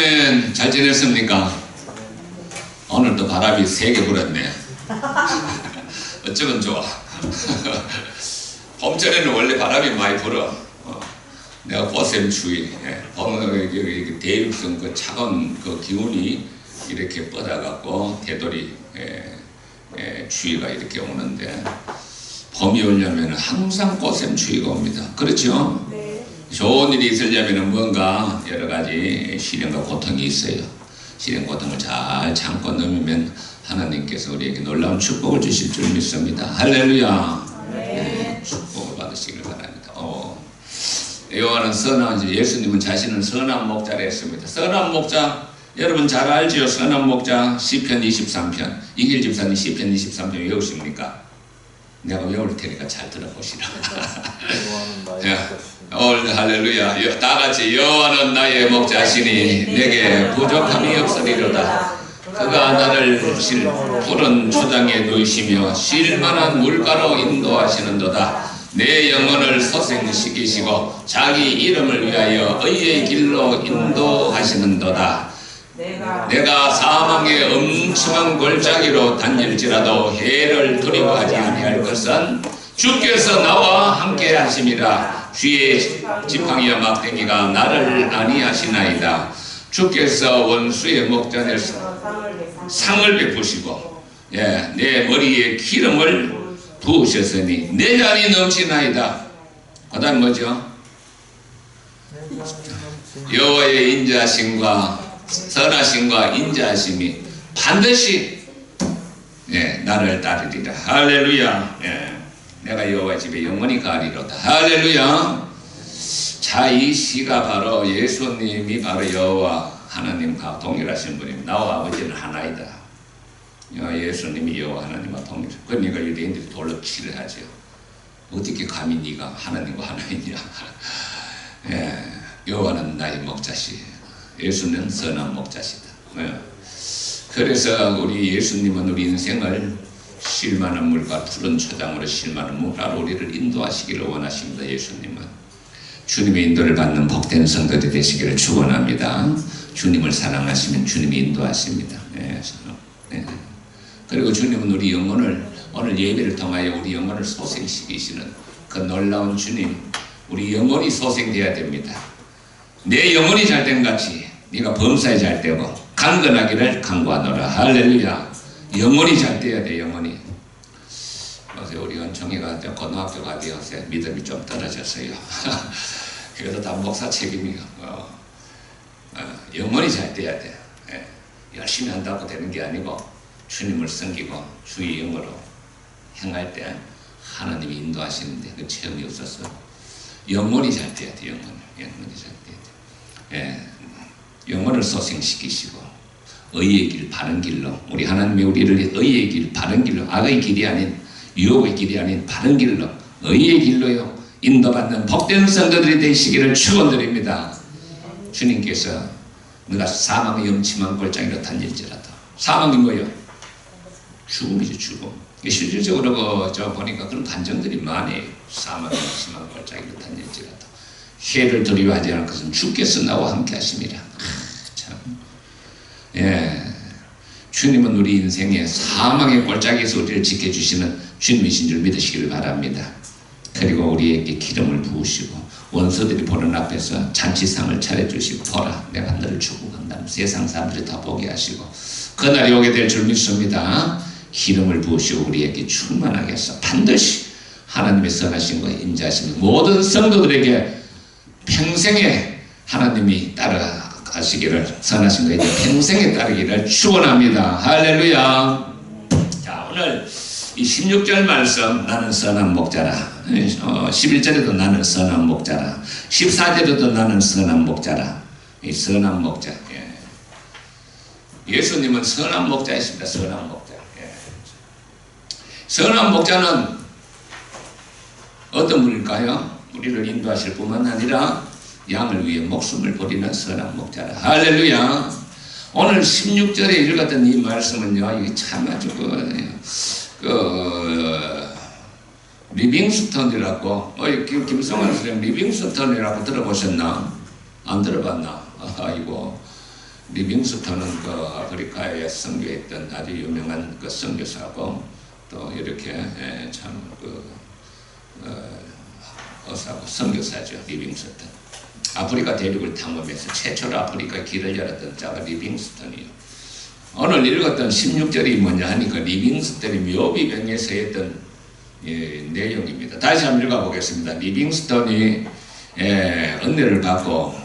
아멘. 잘 지냈습니까? 오늘 또 바람이 세게 불었네. 어쩌면 좋아. 봄철에는 원래 바람이 많이 불어. 내가 꽃샘추위, 대륙성 그 차가운 그 기운이 이렇게 뻗어갖고 되돌이 추위가 이렇게 오는데, 봄이 오려면 항상 꽃샘추위가 옵니다. 그렇죠? 네. 좋은 일이 있으려면 뭔가 여러 가지 시련과 고통이 있어요. 시련 고통을 잘 참고 넘으면 하나님께서 우리에게 놀라운 축복을 주실 줄 믿습니다. 할렐루야. 네. 축복을 받으시길 바랍니다. 요한은 예수님은 자신은 선한 목자라 했습니다. 선한 목자, 여러분 잘 알지요? 선한 목자 시편 23편. 이길 집사님 시편 23편 외우십니까? 내가 외울 테니까 잘 들어보시라. 오늘 할렐루야. 다 같이 여호와는 나의 목자시니 내게 부족함이 없으리로다. 그가 나를 푸른 초장에 누이시며 쉴만한 물가로 인도하시는도다. 내 영혼을 소생시키시고 자기 이름을 위하여 의의 길로 인도하시는도다. 내가 사망의 엄청한 골짜기로 다닐지라도 해를 두려워하지 아니할 것은 주께서 나와 함께 하심이라. 주의 지팡이와 막대기가 나를 안위하시나이다. 주께서 원수의 목전에서 상을 베푸시고 내 머리에 기름을 부으셨으니 내 잔이 넘치나이다. 그 다음 뭐죠? 여호와의 인자하심과 선하심과 인자하심이 반드시 나를 따르리라. 할렐루야. 내가 여호와 집에 영원히 가리로다. 할렐루야. 자, 이 시가 바로 예수님이 바로 여호와 하나님과 동일하신 분입니다. 나와 아버지는 하나이다. 예수님이 여호와 하나님과 동일해. 그러니까 유대인들이 돌로 치를 하죠. 어떻게 감히 네가 하나님과 하나이냐. 여호와는 나의 목자시. 예수는 선한 목자시다. 그래서 우리 예수님은 우리 인생을 쉴만한 물과 푸른 초장으로 쉴만한 물가로 우리를 인도하시기를 원하십니다. 예수님은 주님의 인도를 받는 복된 성도들이 되시기를 축원합니다. 주님을 사랑하시면 주님이 인도하십니다. 그리고 주님은 우리 영혼을 오늘 예배를 통하여 우리 영혼을 소생시키시는 그 놀라운 주님, 우리 영혼이 소생되어야 됩니다. 내 영혼이 잘된 같이 네가 범사에 잘 되고 강건하기를 간구하노라. 할렐루야. 영혼이 잘 돼야 돼. 영혼이. 어제 우리 은총이가 고등학교가 되어서 믿음이 좀 떨어졌어요. 그래서 다 목사 책임이요. 영혼이 잘 돼야 돼. 열심히 한다고 되는 게 아니고 주님을 섬기고 주의 영으로 행할 때 하나님이 인도하시는데 그 체험이 없었어. 영혼이 잘 돼야 돼. 영혼이 잘 돼야 돼. 영혼을 소생시키시고 의의 길, 바른 길로, 우리 하나님이 우리를 의의 길, 바른 길로, 악의 길이 아닌, 유혹의 길이 아닌 바른 길로, 의의 길로요 인도받는 복된 성도들이 되시기를 축원드립니다. 주님께서 너가 사망의 엄침한 골짜기로 다닐지라도, 사망이 뭐예요? 죽음이죠. 죽음. 실질적으로 저 보니까 그런 간정들이 많이, 사망의 엄침한 골짜기로 다닐지라도 해를 두려워하지 않을 것은 주께서 나와 함께 하심이라. 참. 주님은 우리 인생의 사망의 골짜기에서 우리를 지켜주시는 주님이신 줄 믿으시기를 바랍니다. 그리고 우리에게 기름을 부으시고 원수들이 보는 앞에서 잔치상을 차려주시고, 보라 내가 너를 축복한다. 세상 사람들이 다 보게 하시고 그날이 오게 될 줄 믿습니다. 기름을 부으시고 우리에게 충만하게 해서 반드시 하나님의 선하심과 인자하심 모든 성도들에게 평생에 하나님이 따라가시기를, 선하신 것에 평생에 따르기를 축원합니다. 할렐루야. 자, 오늘 이 16절 말씀, 나는 선한 목자라. 11절에도 나는 선한 목자라. 14절에도 나는 선한 목자라. 이 선한 목자. 예수님은 선한 목자이십니다. 선한 목자. 선한 목자는 어떤 분일까요? 우리를 인도하실 뿐만 아니라 양을 위해 목숨을 버리는 선한 목자라. 할렐루야. 오늘 16절에 읽었던 이 말씀은요, 이게 참 아주 리빙스턴이라고, 김성환 선생님 리빙스턴이라고 들어보셨나? 안 들어봤나? 아이고, 리빙스턴은 그 아프리카에 선교했던 아주 유명한 그 선교사고 또 이렇게 참그 어사고 선교사죠. 리빙스턴. 아프리카 대륙을 탐험해서 최초로 아프리카 길을 열었던 자가 리빙스턴이요. 오늘 읽었던 16절이 뭐냐 하니까 리빙스턴이 묘비병에서 했던 내용입니다. 다시 한번 읽어보겠습니다. 리빙스턴이 은혜를 받고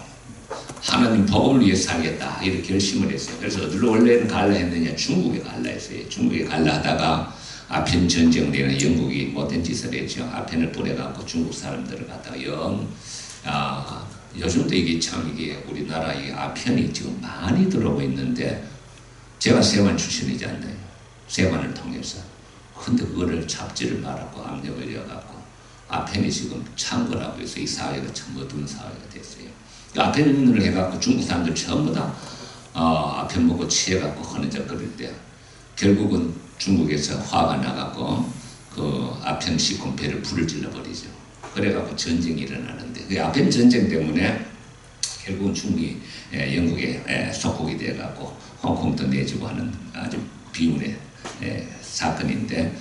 하나님 복음을 위해 살겠다 이렇게 결심을 했어요. 그래서 어디로 원래는 갈라 했느냐, 중국에 갈라 했어요. 중국에 갈라 하다가 아펜 전쟁 때는 영국이 못된 짓을 했죠. 아펜을 뿌려갖고 중국 사람들을 갖다가 요즘도 이게 참 이게 우리나라에 아펜이 지금 많이 들어오고 있는데 제가 세관 출신이지 않나요? 세관을 통해서. 근데 그거를 잡지를 말하고 압력을 이어갖고 아펜이 지금 창거라고 해서 이 사회가 참 어두운 사회가 됐어요. 아펜을 해갖고 중국 사람들 전부 다 아펜 먹고 취해갖고 허느적거릴 때 결국은 중국에서 화가 나갖고 그 아펜 시콘배를 불을 질러버리죠. 그래갖고 전쟁이 일어나는데 그 아펜 전쟁 때문에 결국은 중국이 영국에 속국이 돼갖고 홍콩도 내주고 하는 아주 비운의 사건인데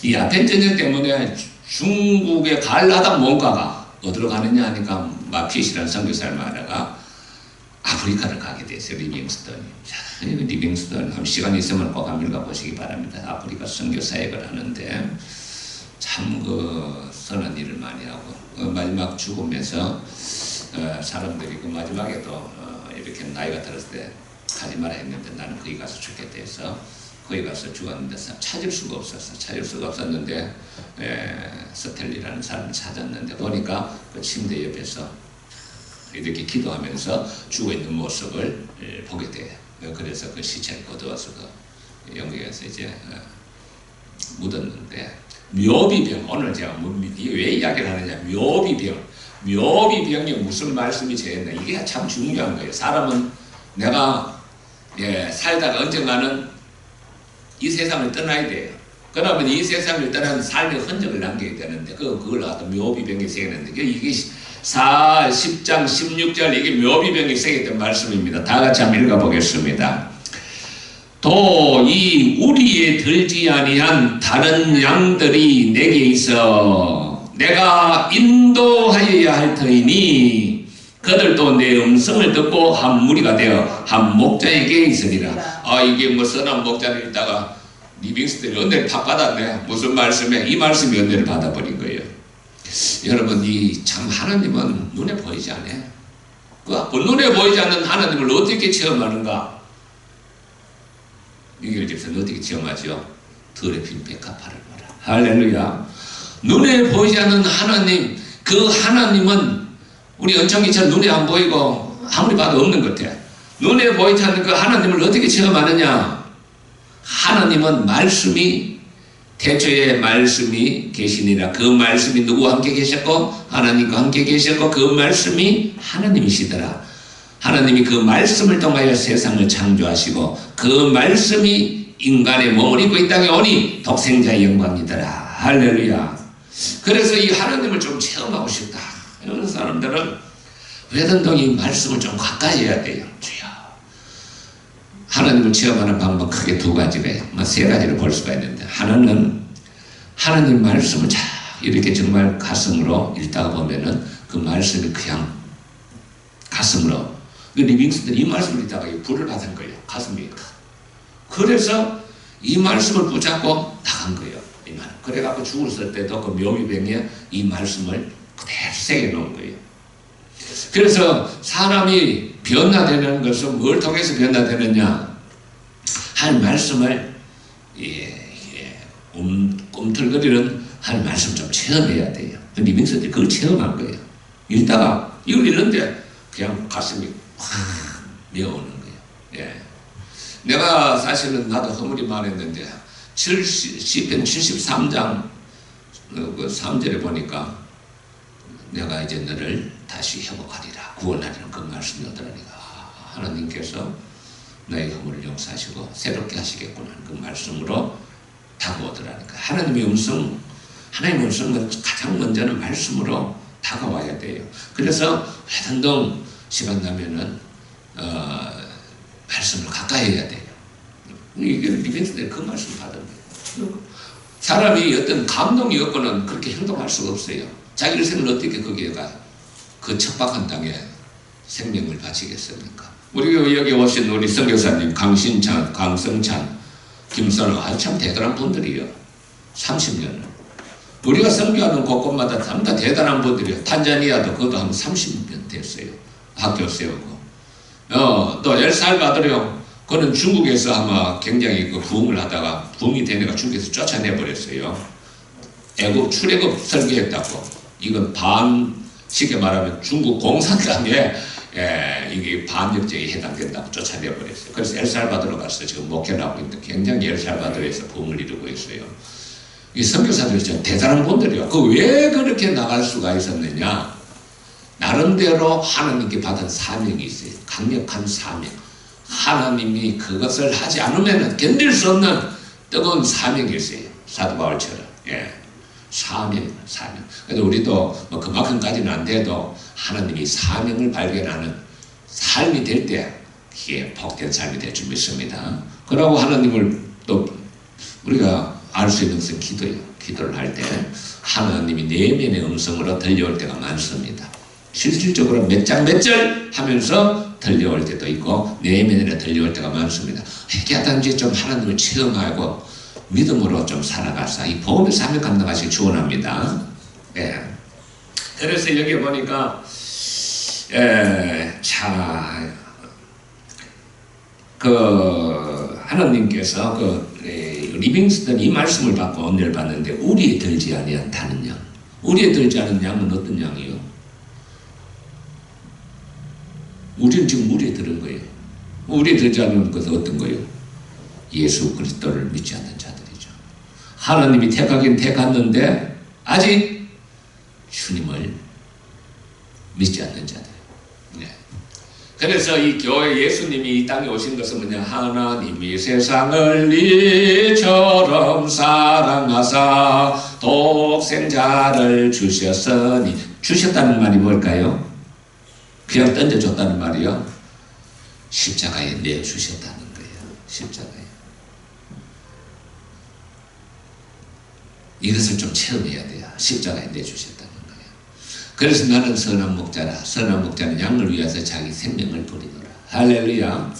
이 아펜 전쟁 때문에 중국에 갈라다 뭔가가 어디로 가느냐 하니까 마핏이라는 선교사를 말하다가 아프리카를 가게 됐어요. 리빙스턴이. 리빙스턴 한 시간 있으면 꼭 한번 읽어보시기 바랍니다. 아프리카 선교 사역을 하는데 참 그 선한 일을 많이 하고 마지막 죽으면서 사람들이 그 마지막에도 이렇게 나이가 들었을 때 가지 마라 했는데 나는 거기 가서 죽겠다 해서 거기 가서 죽었는데 찾을 수가 없었어. 찾을 수가 없었는데 스텔리라는 사람을 찾았는데 보니까 그 침대 옆에서 이렇게 기도하면서 죽어있는 모습을 보게 돼요. 그래서 그 시체를 거두어서 그 영국에서 이제 묻었는데 묘비병, 오늘 제가 이게 왜 이야기를 하느냐, 묘비병이 무슨 말씀이 제였나, 이게 참 중요한 거예요. 사람은 내가 살다가 언젠가는 이 세상을 떠나야 돼요. 그러면 이 세상을 떠난 삶의 흔적을 남겨야 되는데 그걸 갖다 묘비병이 새겼는데 이게 10장 16절 이게 묘비병이 새겼던 말씀입니다. 다 같이 한번 읽어보겠습니다. 또 이 우리에 들지 아니한 다른 양들이 내게 있어 내가 인도하여야 할 터이니 그들도 내 음성을 듣고 한 무리가 되어 한 목자에게 있으리라. 이게 뭐 선한 목자를 있다가 리빙스턴이 은혜를 팍 받았네. 무슨 말씀에? 이 말씀이 은혜를 받아버린 거예요. 여러분, 이 참 하나님은 눈에 보이지 않아요. 그 눈에 보이지 않는 하나님을 어떻게 체험하는가? 유기열 집사는 어떻게 체험하죠? 들에 핀 백합화를 봐라. 할렐루야. 눈에 보이지 않는 하나님, 그 하나님은 우리 은총이처럼 눈에 안 보이고 아무리 봐도 없는 것 같아. 눈에 보이지 않는 그 하나님을 어떻게 체험하느냐? 하나님은 말씀이 태초에 말씀이 계시니라. 그 말씀이 누구와 함께 계셨고 하나님과 함께 계셨고 그 말씀이 하나님이시더라. 하나님이 그 말씀을 통하여 세상을 창조하시고 그 말씀이 인간의 몸을 입고 이 땅에 오니 독생자의 영광이더라. 할렐루야. 그래서 이 하나님을 좀 체험하고 싶다. 이런 사람들은 외단동이 말씀을 좀 가까이 해야 돼요. 주여. 하나님을 체험하는 방법 크게 두 가지가 세 가지를 볼 수가 있는데 하나는 하나님 말씀을 잘 이렇게 정말 가슴으로 읽다가 보면은 그 말씀이 그냥 가슴으로 리빙스턴 이 말씀을 읽다가 불을 받은 거예요. 가슴이. 그래서 이 말씀을 붙잡고 나간 거예요. 그래갖고 죽었을 때도 그 묘비병에 이 말씀을 그대로 새겨놓은 거예요. 그래서 사람이 변화되는 것은 뭘 통해서 변화되느냐? 한 말씀을 꿈틀거리는 한 말씀 좀 체험해야 돼요. 리빙스턴이 그걸 체험한 거예요. 읽다가 이걸 읽는데 그냥 가슴이 확 메어오는 거예요. 내가 사실은 나도 허물이 많았는데 시편 73장 그 3절에 보니까 내가 이제 너를 다시 회복하리라 구원하리라 그 말씀이 오더라니까. 하나님께서 너의 허물을 용서하시고 새롭게 하시겠구나 그 말씀으로 다가오더라니까. 하나님의 음성은 가장 먼저는 말씀으로 다가와야 돼요. 그래서 회단동 시간 나면은 말씀을 가까이 해야 돼요. 이게 리빙스턴이 그 말씀을 받은 거예요. 사람이 어떤 감동이 없고는 그렇게 행동할 수가 없어요. 자기 인생을 어떻게 거기에 가요? 그 척박한 땅에 생명을 바치겠습니까? 우리 여기 오신 우리 선교사님 강신찬, 강성찬, 김선호 아주 참 대단한 분들이에요. 30년을. 우리가 선교하는 곳곳마다 전부 다 대단한 분들이에요. 탄자니아도 그것도 한 30년 됐어요. 학교 세우고. 또 엘살바도르요. 그는 중국에서 아마 굉장히 그 부흥을 하다가 부흥이 되니까 중국에서 쫓아내버렸어요. 애국 출애굽 설계했다고. 이건 쉽게 말하면 중국 공산당에 이게 반역죄에 해당된다고 쫓아내버렸어요. 그래서 엘살바도르 가서 지금 목회를 하고 있는데 굉장히 엘살바도르에서 부흥을 이루고 있어요. 이 선교사들이 진짜 대단한 분들이요. 그 왜 그렇게 나갈 수가 있었느냐? 나름대로 하나님께 받은 사명이 있어요. 강력한 사명. 하나님이 그것을 하지 않으면 견딜 수 없는 뜨거운 사명이 있어요. 사도 바울처럼. 사명. 그래서 우리도 뭐 그만큼까지는 안 돼도 하나님이 사명을 발견하는 삶이 될 때 그게 복된 삶이 될 줄 믿습니다. 그러고 하나님을 또 우리가 알 수 있는 것은 기도예요. 기도를 할 때 하나님이 내면의 음성으로 들려올 때가 많습니다. 실질적으로 몇 장 몇 절 하면서 들려올 때도 있고 내면으로 들려올 때가 많습니다. 회개하든지 좀 하나님을 체험하고 믿음으로 좀 살아가서 이 복음의 사명 감당하시기 축원합니다. 그래서 여기 보니까 하나님께서 리빙스턴 이 말씀을 받고 은혜를 받는데 우리에 들지 아니한 다른 양. 우리에 들지 않은 양은 어떤 양이요? 우리는 지금 우리에 들은 거예요. 우리에 들지 않은 것은 어떤 거예요? 예수 그리스도를 믿지 않는 자들이죠. 하나님이 택하긴 택했는데 아직 주님을 믿지 않는 자들. 그래서 이 교회 예수님이 이 땅에 오신 것은 뭐냐? 하나님이 세상을 이처럼 사랑하사 독생자를 주셨으니. 주셨다는 말이 뭘까요? 그냥 던져줬다는 말이요? 십자가에 내주셨다는 거예요. 십자가에. 이것을 좀 체험해야 돼요. 십자가에 내주셨다는 거예요. 그래서 나는 선한 목자라. 선한 목자는 양을 위해서 자기 생명을 버리노라. 할렐루야.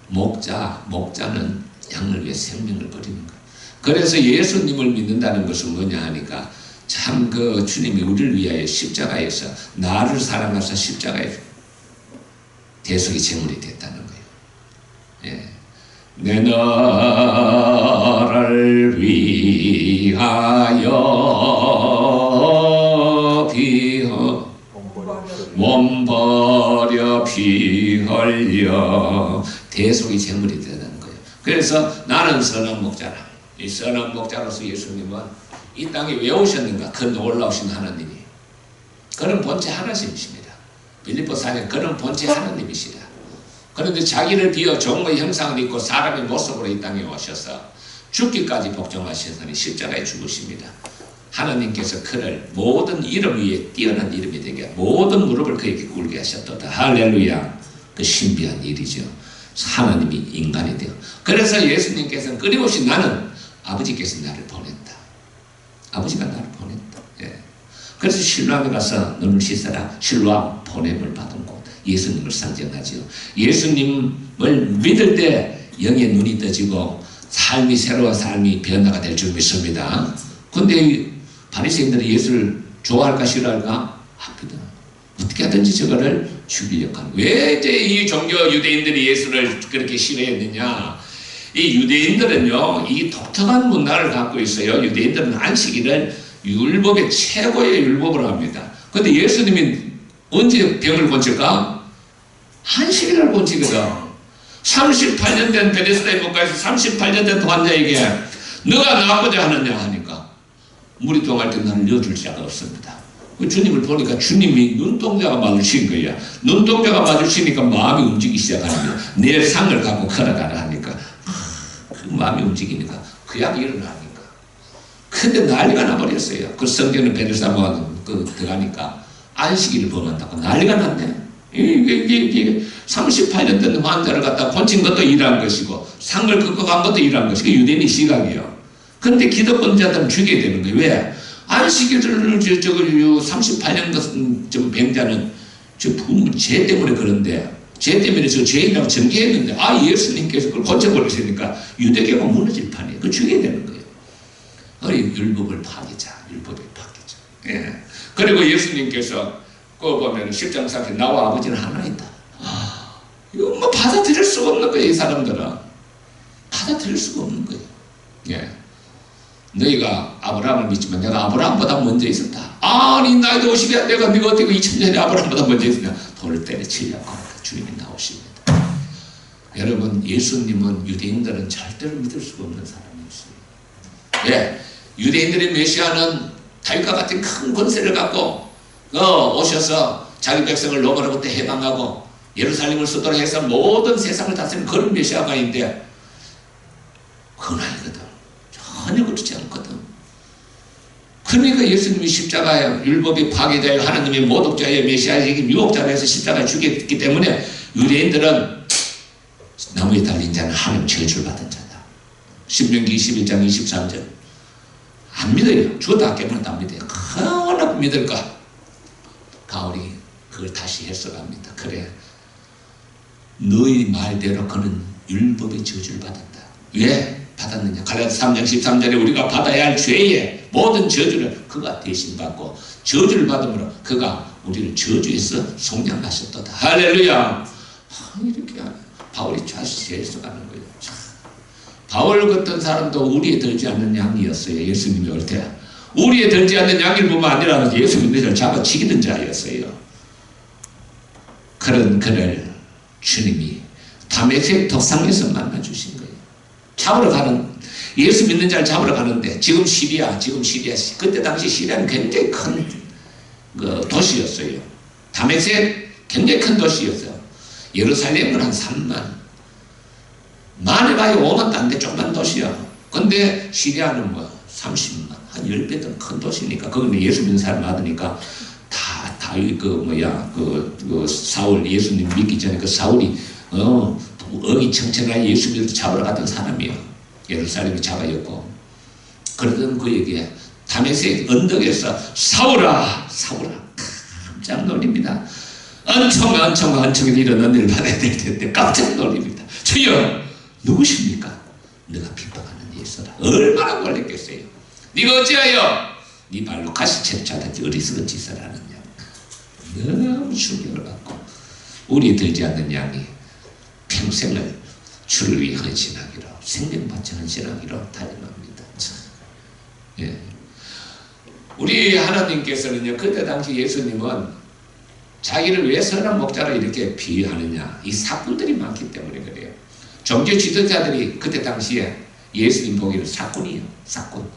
목자는 양을 위해 생명을 버리는 거예요. 그래서 예수님을 믿는다는 것은 뭐냐 하니까 참 그 주님이 우리를 위하여 십자가에서 나를 사랑하사 십자가에 대속의 제물이 됐다는 거예요. 내 나라를 위하여 몸버려 피 흘려 대속의 제물이 되는 거예요. 그래서 나는 선한 목자라. 이 선한 목자로서 예수님은 이 땅에 왜 오셨는가? 그 놀라우신 하나님이. 그런 본체 하나님이십니다. 빌립보 4장 그런 본체 하나님이시다. 그런데 자기를 비어 종의 형상을 입고 사람의 모습으로 이 땅에 오셔서 죽기까지 복종하셨으니 십자가에 죽으십니다. 하나님께서 그를 모든 이름 위에 뛰어난 이름이 되게 모든 무릎을 그에게 꿇게 하셨도다. 할렐루야. 그 신비한 일이죠. 하나님이 인간이 되어. 그래서 예수님께서는 끊임없이 나는 아버지께서 나를 보냈다. 아버지가 나를 보냈다. 그래서 실로암에 가서 눈을 씻어라. 실로암 보냄을 받은 곳. 예수님을 상징하죠. 예수님을 믿을 때 영의 눈이 떠지고 삶이 새로운 삶이 변화가 될 줄 믿습니다. 근데 바리새인들은 예수를 좋아할까 싫어할까? 합니다. 어떻게 하든지 저거를 죽이려고 하는. 왜 이제 이 종교 유대인들이 예수를 그렇게 싫어했느냐? 이 유대인들은요, 이 독특한 문화를 갖고 있어요. 유대인들은 안식일을 율법의 최고의 율법을 합니다. 근데 예수님이 언제 병을 고칠까? 안식일을 고치거든. 38년 된 베데스다의 목가에서 38년 된 환자에게 너가 나아보자 하느냐 하니까 물이 동할 때 나는 넣어줄 자가 없습니다. 주님을 보니까 주님이 눈동자가 마주친 거야. 눈동자가 마주치니까 마음이 움직이기 시작하는 거야. 내 상을 갖고 걸어가라 하니까 그 마음이 움직이니까 그 약이 일어나니까. 근데 난리가 나버렸어요. 그 성경은 베데스다 들어가니까 안식일을 범한다고 난리가 났네. 이게 38년 된 환자를 갖다 고친 것도 일한 것이고 상을 긋고간 것도 일한 것이고 유대인의 시각이요. 그런데 기득권자들은 죽여야 되는 거예요. 왜? 안식일을 38년 같은 병자는 저 부모 죄 때문에 그런데 죄 때문에 저 죄인이라고 정죄했는데 예수님께서 그걸 고쳐버리시니까 유대교가 무너질 판이에요. 그걸 죽여야 되는 거예요. 율법을 파기자. 예. 그리고 예수님께서 그거 보면 십장사에 나와 아버지는 하나이다. 이거 뭐 받아들일 수가 없는 거예요. 이 사람들은 받아들일 수가 없는 거예요. 예. 너희가 아브라함을 믿지만 내가 아브라함보다 먼저 있었다. 아니 나이도 50이야. 내가 네가 어떻게 2000년에 아브라함보다 먼저 있었냐. 돌을 때려치려고 하니까 주님이 나오십니다. 여러분 예수님은 유대인들은 절대로 믿을 수가 없는 사람이었어요. 예. 유대인들의 메시아는 다윗과 같은 큰 권세를 갖고 오셔서 자기 백성을 로마로부터 해방하고 예루살렘을 수도로 해서 모든 세상을 다스리는 그런 메시아가 있는데 그건 아니거든. 전혀 그렇지 않거든. 그러니까 예수님이 십자가에 율법이 파괴되어 하나님의 모독자의 메시아의 유혹자로 해서 십자가에 죽였기 때문에 유대인들은 나무에 달린 자는 하나님 저주를 받은 자다. 신명기 21장 23절 안 믿어요. 죽었다 깨면 안 믿어요. 얼마나 믿을까? 바울이 그걸 다시 해석합니다. 그래 너희 말대로 그는 율법의 저주를 받았다. 왜 받았느냐? 갈라디아 3장 13절에 우리가 받아야 할 죄의 모든 저주를 그가 대신 받고 저주를 받음으로 그가 우리를 저주해서 속량하셨도다. 할렐루야. 이렇게 바울이 다시 해석하는 거예요. 바울 같은 사람도 우리에 들지 않는 양이었어요. 예수님이 올 때 우리에 들지 않는 양일 뿐만 아니라 예수 믿는 자를 잡아 죽이던 자였어요. 그런 그를 주님이 다메섹 덕상에서 만나주신 거예요. 잡으러 가는 예수 믿는 자를 잡으러 가는데 지금 시리아 그때 당시 시리아는 굉장히 큰 도시였어요. 다메섹 굉장히 큰 도시였어요. 예루살렘은 한 3만 많이 봐야 5만도 안 돼. 조그만 도시야. 근데 시리아는 뭐 30만 한 10배 더 큰 도시니까 거기는 예수 믿는 사람 많으니까 다 다윗 사울 예수님 믿기 전에 그 사울이 어기청청하게 예수 믿어 잡으러 갔던 사람이에요. 예루살렘이 잡아였고 그러던 그에게 다메섹 언덕에서 사울아 깜짝 놀립니다. 엄청 이런 은혜를 받아야 될 텐데 깜짝 놀립니다. 주여 누구십니까? 네가 핍박하는 예수라. 얼마나 놀랬겠어요. 네가 어찌하여 네 발로 가시채를 차든지 어리석은 짓을 하느냐. 너무 충격을 받고 우리에 들지 않는 양이 평생을 주를 위해 헌신하기로 생명바쳐 헌신하기로 달려갑니다. 예. 우리 하나님께서는요 그때 당시 예수님은 자기를 왜 선한 목자로 이렇게 비유하느냐 이 사건들이 많기 때문에 그래요. 종교 지도자들이 그때 당시에 예수님 보기에는 사건이에요.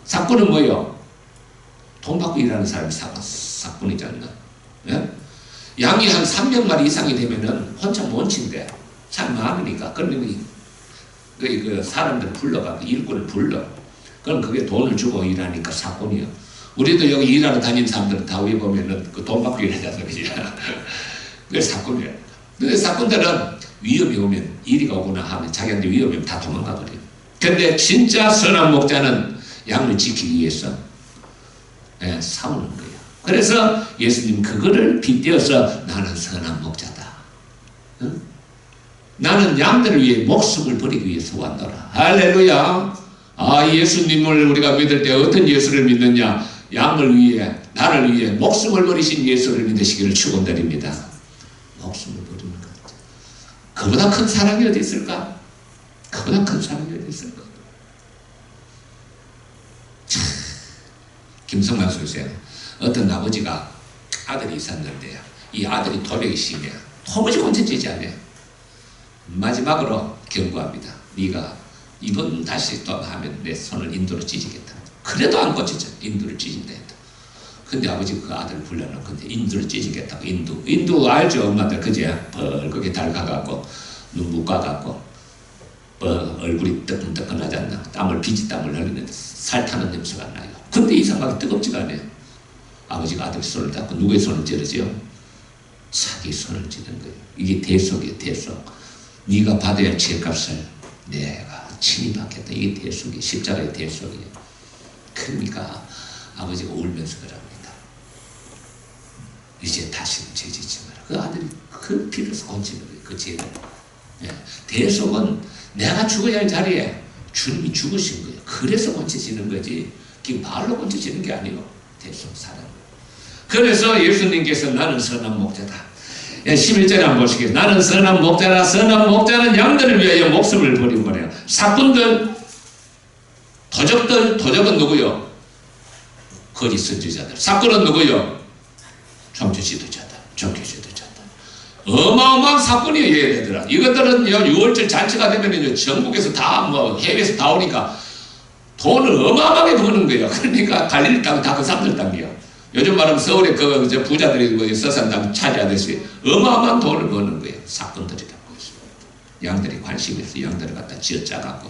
사건은 뭐예요? 돈 받고 일하는 사람이 사건이지 않나? 예? 양이 한 300마리 이상이 되면은 혼자 못 친대. 사람 많으니까. 그러면 그 사람들 불러가고 일꾼을 불러. 그럼 그게 돈을 주고 일하니까 사건이에요. 우리도 여기 일하러 다니는 사람들은 다 위에 보면은 그 돈 받고 일하잖아. 그게 사건이에요. 근데 사건들은 위험이 오면 이리가 오거나 하면 자기한테 위험이 오면 다 도망가 버려요. 근데 진짜 선한 목자는 양을 지키기 위해서 싸우는 거예요. 그래서 예수님 그거를 빗대어서 나는 선한 목자다. 응? 나는 양들을 위해 목숨을 버리기 위해서 왔노라. 할렐루야. 예수님을 우리가 믿을 때 어떤 예수를 믿느냐? 양을 위해 나를 위해 목숨을 버리신 예수를 믿으시기를 축원드립니다. 목숨을 버리는 것. 그보다 큰 사랑이 어디 있을까? 그보다 큰 사랑이 어디 있을까? 김성만 선생 어떤 아버지가 아들이 있었는데요. 이 아들이 도력이 심해요. 도무지 고쳐지지 않아요. 마지막으로 경고합니다. 네가 이번 다시 또 하면 내 손을 인도로 찢겠다. 그래도 안 고쳐져. 인도를 찢는다 했다. 근데 아버지가 그 아들을 불러놓고 근데 인도를 찢겠다고 인도 알죠? 엄마들 그제 벌겋게 달가갖고 눈 묶어갖고 얼굴이 뜨끈뜨끈하지 않나? 비지땀을 흘리는데 살 타는 냄새가 나요. 근데 이상하게 뜨겁지가 않아요. 아버지가 아들 손을 잡고 누구의 손을 찌르지요? 자기 손을 찌는 거예요. 이게 대속이에요. 대속. 네가 받아야 할 죄값을 내가 친히 받겠다. 이게 대속이에요. 십자가의 대속이에요. 그러니까 아버지가 울면서 그럽니다. 이제 다시는 죄 짓지 마라. 그 아들이 그 피로서 고치는 거예요. 그 죄를. 예. 대속은 내가 죽어야 할 자리에 주님이 죽으신 거예요. 그래서 고쳐지는 거지. 그 말로 고쳐지는 게 아니고 대속 사는 거예요. 그래서 예수님께서 나는 선한 목자다. 11절에 한번 보시겠습니다. 나는 선한 목자라. 선한 목자는 양들을 위하여 목숨을 버린 거래요. 사꾼들, 도적은 누구요? 거짓 선지자들. 사꾼은 누구요? 종교 지도자들, 종교 지도자들. 어마어마한 사건이에요, 얘네들은. 이것들은요, 6월절 잔치가 되면요, 전국에서 다, 해외에서 다 오니까 돈을 어마어마하게 버는 거예요. 그러니까 갈릴리 땅 다 그 사람들 땅이에요. 요즘 말하면 서울에 부자들이 서산 땅 차지하듯이 어마어마한 돈을 버는 거예요. 사건들이 갖고 있습니다. 양들이 관심이 있어 양들을 갖다 쥐어짜갖고.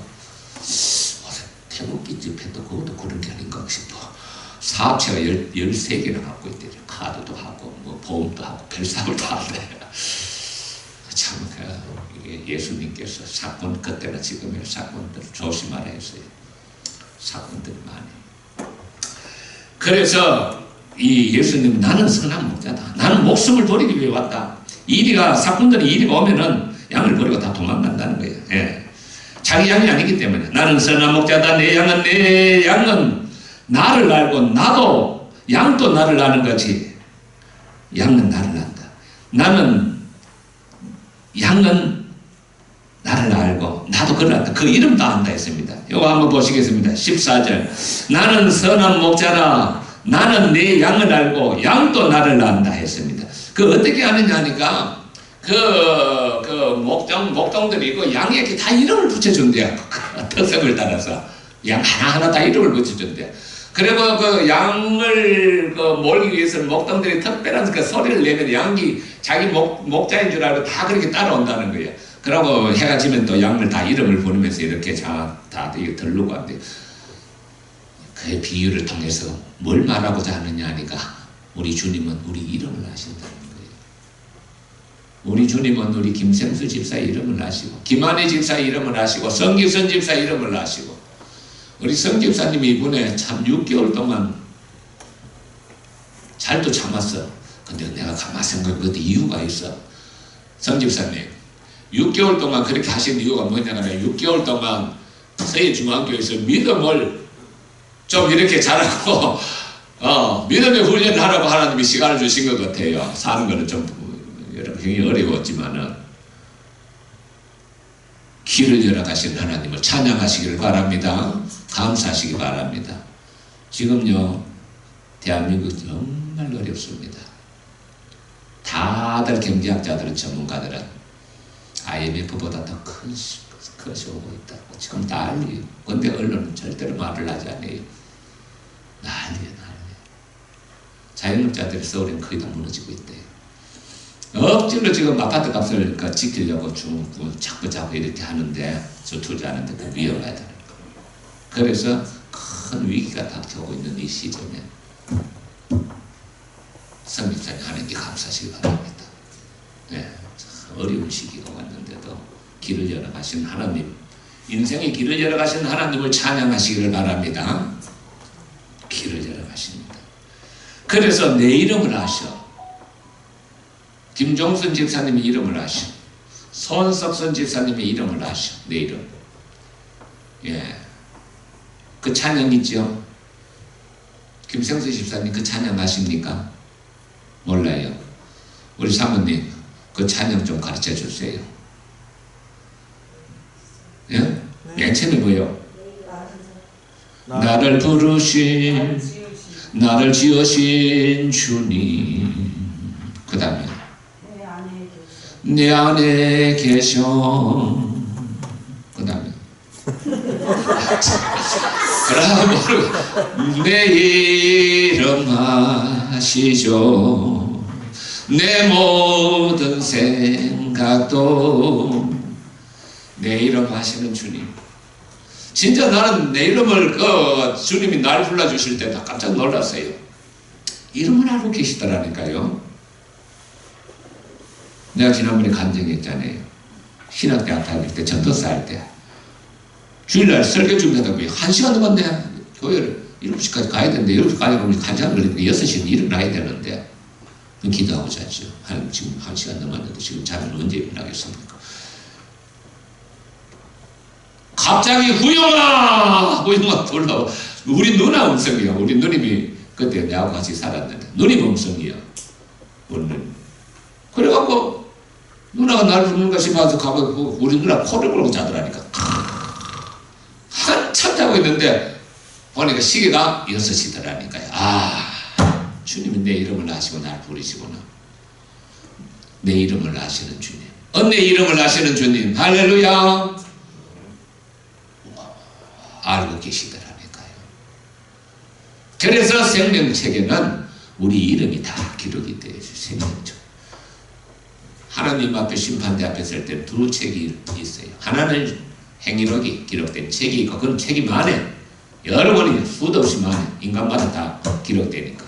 태국기 집회도 그것도 그런 게 아닌가 싶어. 사업체가 13개나 갖고 있대요. 카드도 하고, 보험도 하고, 별사업도 하는데. 참, 예수님께서 사건, 그때나 지금의 사건들 조심하라 했어요. 사건들이 많이. 그래서, 이 예수님은 나는 선한 목자다. 나는 목숨을 버리기 위해 왔다. 사건들이 이리가 오면은 양을 버리고 다 도망간다는 거예요. 예. 자기 양이 아니기 때문에. 나는 선한 목자다. 내 양은 나를 알고 나도 양도 나를 아는 거지. 양은 나를 안다. 양은 나를 알고 나도 그를 안다. 그 이름도 안다 했습니다. 이거 한번 보시겠습니다. 14절. 나는 선한 목자라. 나는 내 양을 알고 양도 나를 안다 했습니다. 그 어떻게 아느냐 하니까 목동들이 그 양에게 다 이름을 붙여준대요. 특성을 따라서 양 하나하나 다 이름을 붙여준대요. 그리고 그 양을 몰기 위해서는 목동들이 특별한 그 소리를 내면 양이 자기 목자인 줄 알고 다 그렇게 따라온다는 거예요. 그러고 해가 지면 또 양을 다 이름을 부르면서 이렇게 다 들르고 한대요. 그 비유를 통해서 뭘 말하고자 하느냐 하니까 우리 주님은 우리 이름을 아신다는 거예요. 우리 주님은 우리 김생수 집사 이름을 아시고 김한희 집사 이름을 아시고 성기선 집사 이름을 아시고 우리 성 집사님이 이번에 참 6개월 동안 잘도 참았어. 근데 내가 가만히 생각해보니 이유가 있어. 성 집사님 6개월 동안 그렇게 하신 이유가 뭐냐면 6개월 동안 서해중앙교회에서 믿음을 좀 이렇게 잘하고 믿음의 훈련을 하라고 하나님이 시간을 주신 것 같아요. 사는 거는 좀 굉장히 어려웠지만은 길을 열어가신 하나님을 찬양하시기를 바랍니다. 감사하시기 바랍니다. 지금요 대한민국 정말 어렵습니다. 다들 경제학자들은 전문가들은 IMF보다 더 큰 것이 오고 있다고 지금 난리. 근데 언론은 절대로 말을 하지 않아요. 난리야. 자영업자들이 서울에 거의 다 무너지고 있대요. 억지로 지금 아파트 값을 지키려고 자꾸 이렇게 하는데 투자하는데 그 위험하다는 거. 그래서 큰 위기가 닥쳐오고 있는 이 시점에 성립자님 하나님께 감사하시기 바랍니다. 네, 어려운 시기가 왔는데도 길을 열어가신 하나님, 인생의 길을 열어가신 하나님을 찬양하시기를 바랍니다. 길을 열어가십니다. 그래서 내 이름을 아셔. 김종선 집사님의 이름을 아셔. 손석선 집사님의 이름을 아셔. 내 이름. 예. 그 찬양 있죠? 김생수 집사님 그 찬양 아십니까? 몰라요. 우리 사모님 그 찬양 좀 가르쳐 주세요. 예? 맨 처음에 뭐요? 나를 부르신 나를 지으신 주님. 그 다음에 내 안에 계셔. 그 다음에 그러면 내 이름 아시죠. 내 모든 생각도 내 이름 아시는 주님. 진짜 나는 내 이름을 주님이 날 불러주실 때 나 깜짝 놀랐어요. 이름을 알고 계시더라니까요. 내가 지난번에 간증했잖아요. 신학대학 다닐 때, 전도사 할 때. 주일날 설교 준비하다 보니 1시간 넘었네. 교회를 7시까지 가야 되는데, 7시 가려면 1시간 걸리니까 6시는 일어나야 되는데, 기도하고 잤죠. 지금 1시간 넘었는데, 지금 자면 언제 일어나겠습니까? 갑자기 후영아 돌아와. 우리 누나 음성이야. 우리 누님이 그때 내하고 같이 살았는데, 누님 음성이야. 오늘. 그래갖고, 누나가 날 부르는가 싶어서 가보고, 우리 누나 코를 골고 자더라니까. 한참 자고 있는데, 보니까 시계가 6시더라니까요. 주님이 내 이름을 아시고 날 부르시구나. 내 이름을 아시는 주님. 내 이름을 아시는 주님. 할렐루야. 알고 계시더라니까요. 그래서 생명책에는 우리 이름이 다 기록이 되어 있어요. 생명책. 하나님 앞에 심판대 앞에 설 때 두 책이 있어요. 하나는 행위록이 기록된 책이 있고, 그건 책이 많아요. 여러 권이 수도 없이 많아요. 인간마다 다 기록되니까.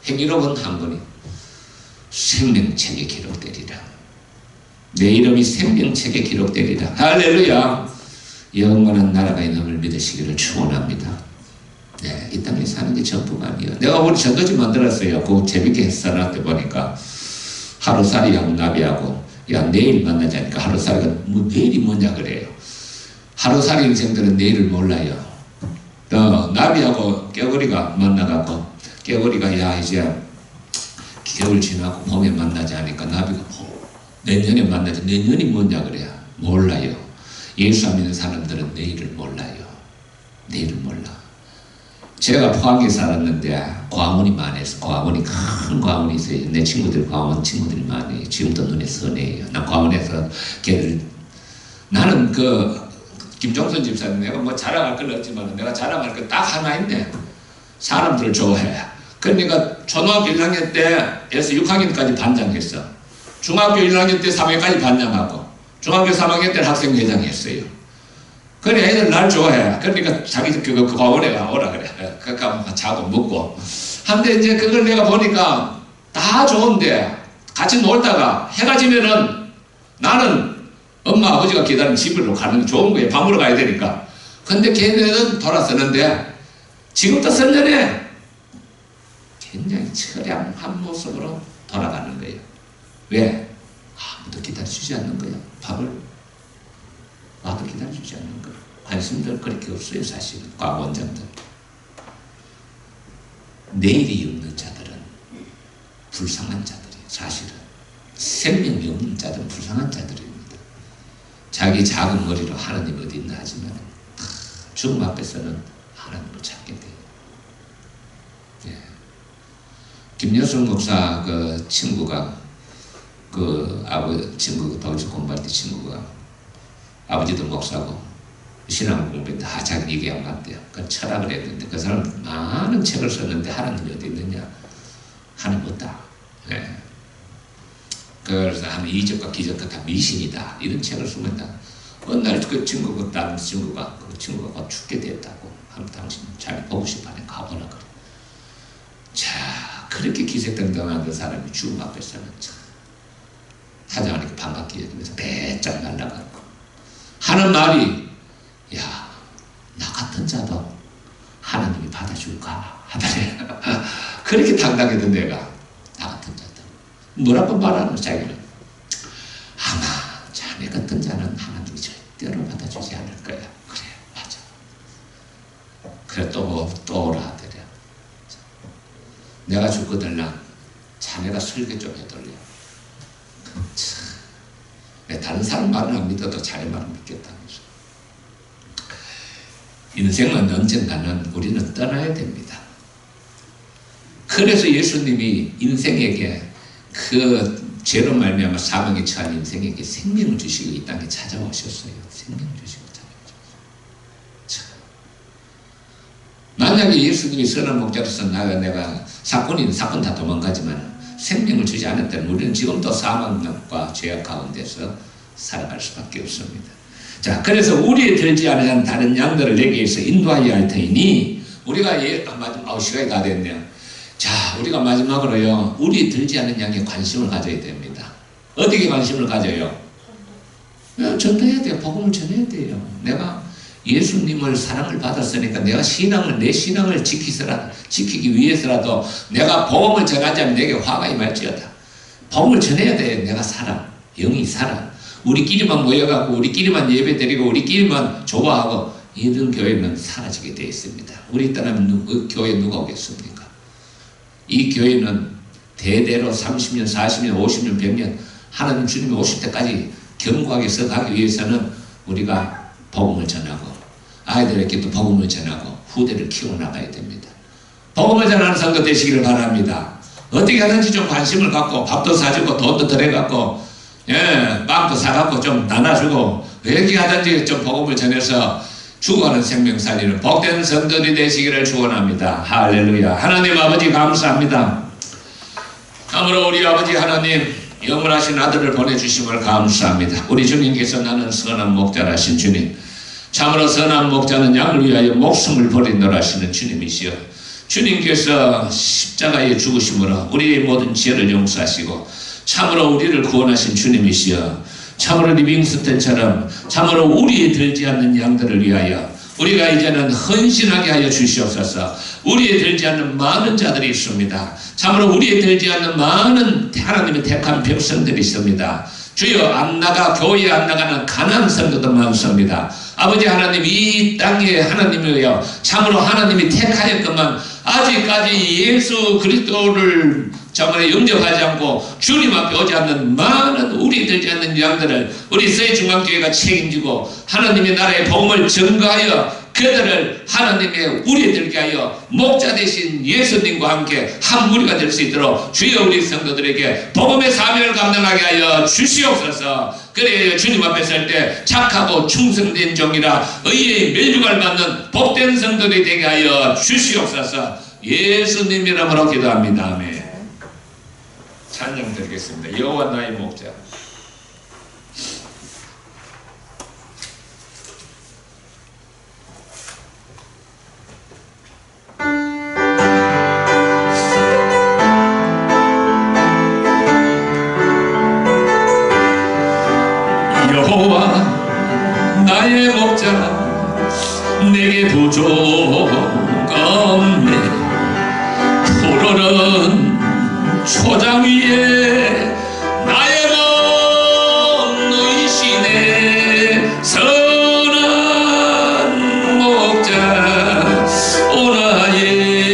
행위록은 한 권이 생명책에 기록되리라. 내 이름이 생명책에 기록되리라. 할렐루야. 영원한 나라가 있음을 믿으시기를 축원합니다. 네, 이 땅에 사는 게 전부가 아니에요. 내가 우리 전도지 만들었어요. 그거 재밌게 써놨다 보니까 하루살이하고 나비하고, 야 내일 만나자니까 하루살이가 뭐 내일이 뭐냐 그래요. 하루살이 인생들은 내일을 몰라요. 나비하고 깨구리가 만나갖고, 깨구리가 야 이제 겨울 지나고 봄에 만나자 하니까 나비가 내년에 만나자. 내년이 뭐냐 그래요. 몰라요. 예수 안 믿는 사람들은 내일을 몰라요. 내일을 몰라. 제가 포항에 살았는데 광원이 많아서, 광원이 큰 광원이 있어요. 내 친구들 광원 친구들이 많아요. 지금도 눈에 선해요. 나 광원에서 걔를, 나는 김종선 집사님, 내가 뭐 자랑할 건 없지만 내가 자랑할 건 딱 하나 있네. 사람들을 좋아해. 그러니까 초등학교 1학년 때에서 6학년까지 반장했어. 중학교 1학년 때 3학년까지 반장하고, 중학교 3학년 때 학생회장 했어요. 그래, 애들 날 좋아해. 그러니까 자기 그 과원에 오라 그래. 그러니까 자고 먹고. 한데 이제 그걸 내가 보니까 다 좋은데, 같이 놀다가 해가 지면은 나는 엄마 아버지가 기다리는 집으로 가는 게 좋은 거예요. 밥 먹으러 가야 되니까. 근데 걔네는 돌아서는데, 지금도 선전해. 굉장히 처량한 모습으로 돌아가는 거예요. 왜? 아무도 기다려주지 않는 거예요. 밥을 아무도 기다려주지 않는 거예요. 관심들 그렇게 없어요. 사실은 과원장들. 내일이 없는 자들은 불쌍한 자들이에요. 사실은 생명이 없는 자들은 불쌍한 자들입니다. 자기 작은 머리로 하나님 어디 있나 하지만 죽음 앞에서는 하나님을 찾게 돼요. 예. 김여성 목사 그 친구가, 친구가 거기서 공부할 때 친구가, 아버지도 목사고 신앙 공부에 다 자기 얘기하고 갔대요. 그 철학을 했는데 그 사람은 많은 책을 썼는데 하나님이 어디 있느냐? 하나님 없다. 네. 그래서 하나님 이적과 기적과 다 미신이다. 이런 책을 쓰면다. 어느 날 그 친구가, 다른 친구가, 그 친구가 곧 죽게 됐다고. 하면 당신 자기 보고 싶어 하네. 가보라 그래. 자, 그렇게 기색등등한 그 사람이 죽음 앞에서는 참 사장하니까 반갑게 여기면서 배짱 날라가고 하는 말이, 야, 나 같은 자도 하나님이 받아줄까 하더래. 그렇게 당당했던 내가, 나 같은 자도 뭐라고 말하는 자기는, 아마 자네 같은 자는 하나님이 절대로 받아주지 않을 거야. 그래, 맞아. 그래, 또 오라 하더래. 내가 죽거들라 자네가 설교 좀 해달래. 다른 사람 말은 안 믿어도 자네 말은 믿겠다면서. 인생은 언젠가는 우리는 떠나야 됩니다. 그래서 예수님이 인생에게 그 죄로 말미암아 사망에 처한 인생에게 생명을 주시고 이 땅에 찾아오셨어요. 생명을 주시고 찾아오셨어요. 만약에 예수님이 선한 목자로서 내가 사건 다 도망가지만 생명을 주지 않았다면 우리는 지금도 사망과 죄악 가운데서 살아갈 수밖에 없습니다. 자, 그래서 우리에 들지 않은 다른 양들을 내게서 인도하여야 할 터이니, 우리가 마지막 시간이 다 됐네요. 자, 우리가 마지막으로요, 우리에 들지 않은 양에 관심을 가져야 됩니다. 어떻게 관심을 가져요? 전도해야 돼요. 복음을 전해야 돼요. 내가 예수님을 사랑을 받았으니까 내가 내 신앙을 지키기 위해서라도 내가 복음을 전하지 않으면 내게 화가 임할지어다. 복음을 전해야 돼. 내가 살아. 영이 살아. 우리끼리만 모여갖고 우리끼리만 예배드리고 우리끼리만 좋아하고 이런 교회는 사라지게 되어 있습니다. 우리 따르면 교회 누가 오겠습니까? 이 교회는 대대로 30년, 40년, 50년, 100년 하나님 주님이 오실 때까지 견고하게 서가기 위해서는 우리가 복음을 전하고 아이들에게 또 복음을 전하고 후대를 키워나가야 됩니다. 복음을 전하는 성도 되시기를 바랍니다. 어떻게 하든지 좀 관심을 갖고 밥도 사주고 돈도 들여갖고 빵도 사갖고 좀 나눠주고 어떻게 하든지 좀 복음을 전해서 죽어가는 생명 살리는 복된 성도들이 되시기를 축원합니다. 할렐루야. 하나님 아버지 감사합니다. 참으로 우리 아버지 하나님 영원하신 아들을 보내주심을 감사합니다. 우리 주님께서 나는 선한 목자라신 주님, 참으로 선한 목자는 양을 위하여 목숨을 버리노라 하시는 주님이시여, 주님께서 십자가에 죽으심으로 우리의 모든 죄를 용서하시고 참으로 우리를 구원하신 주님이시여, 참으로 리빙스턴처럼 참으로 우리에 들지 않는 양들을 위하여 우리가 이제는 헌신하게 하여 주시옵소서. 우리에 들지 않는 많은 자들이 있습니다. 참으로 우리에 들지 않는 많은 하나님의 택한 백성들이 있습니다. 주여, 안 나가 교회에 안 나가는 가난한 성도도 많습니다. 아버지 하나님, 이 땅에 하나님이여 참으로 하나님이 택하였건만 아직까지 예수 그리스도를 정말 영접하지 않고 주님 앞에 오지 않는 많은 우리 들지 않는 양들을 우리 서해중앙교회가 책임지고 하나님의 나라의 복음을 전가하여 그들을 하나님의 우리에 들게 하여 목자 되신 예수님과 함께 한 무리가 될 수 있도록 주여 우리 성도들에게 복음의 사명을 감당하게 하여 주시옵소서. 그래야 주님 앞에 설 때 착하고 충성된 종이라 의의 멸류관을 받는 복된 성도들이 되게 하여 주시옵소서. 예수님 이름으로 기도합니다. 아멘. 찬양 드리겠습니다. 여호와 나의 목자. 여호와 나의 목자, 내게 부족 없네. 푸르른 초장 위에